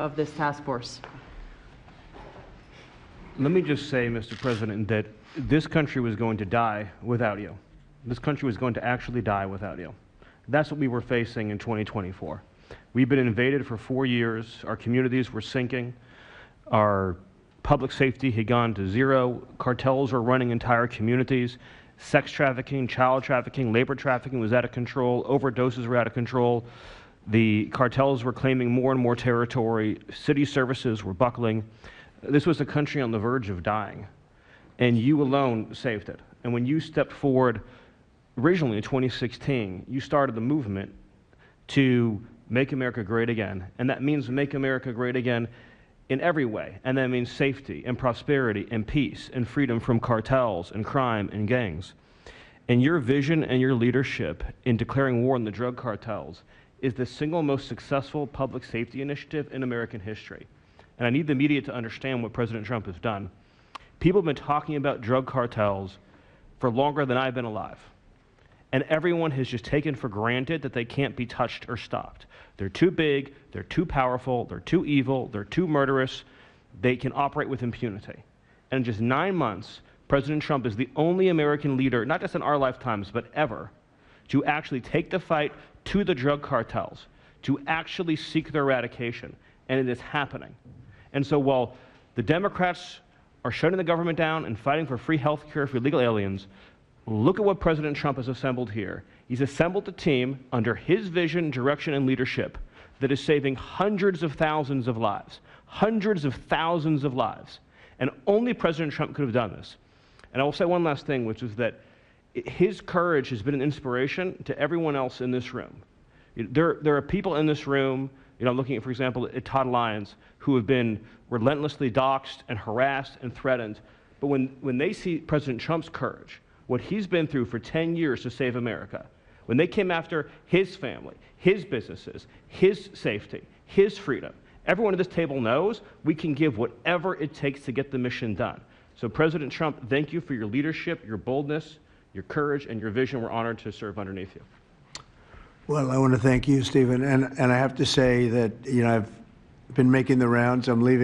of this task force? Let me just say, Mr. President, that this country was going to die without you. This country was going to actually die without you. That's what we were facing in 2024. We've been invaded for 4 years. Our communities were sinking. Our public safety had gone to zero. Cartels were running entire communities. Sex trafficking, child trafficking, labor trafficking was out of control. Overdoses were out of control. The cartels were claiming more and more territory. City services were buckling. This was a country on the verge of dying, and you alone saved it. And when you stepped forward originally in 2016, you started the movement to make America great again. And that means make America great again in every way. And that means safety and prosperity and peace and freedom from cartels and crime and gangs. And your vision and your leadership in declaring war on the drug cartels is the single most successful public safety initiative in American history. And I need the media to understand what President Trump has done. People have been talking about drug cartels for longer than I've been alive. And everyone has just taken for granted that they can't be touched or stopped. They're too big, they're too powerful, they're too evil, they're too murderous. They can operate with impunity. And in just 9 months, President Trump is the only American leader, not just in our lifetimes, but ever, to actually take the fight to the drug cartels, to actually seek their eradication. And it is happening. And so while the Democrats are shutting the government down and fighting for free health care for illegal aliens, look at what President Trump has assembled here. He's assembled a team under his vision, direction, and leadership that is saving hundreds of thousands of lives. Hundreds of thousands of lives. And only President Trump could have done this. And I will say one last thing, which is that his courage has been an inspiration to everyone else in this room. There are people in this room, I'm looking at, for example, at Todd Lyons, who have been relentlessly doxxed and harassed and threatened. But when they see President Trump's courage, what he's been through for 10 years to save America, when they came after his family, his businesses, his safety, his freedom, everyone at this table knows we can give whatever it takes to get the mission done. So President Trump, thank you for your leadership, your boldness, your courage, and your vision. We're honored to serve underneath you. Well, I want to thank you, Stephen. And I have to say that, I've been making the rounds. I'm leaving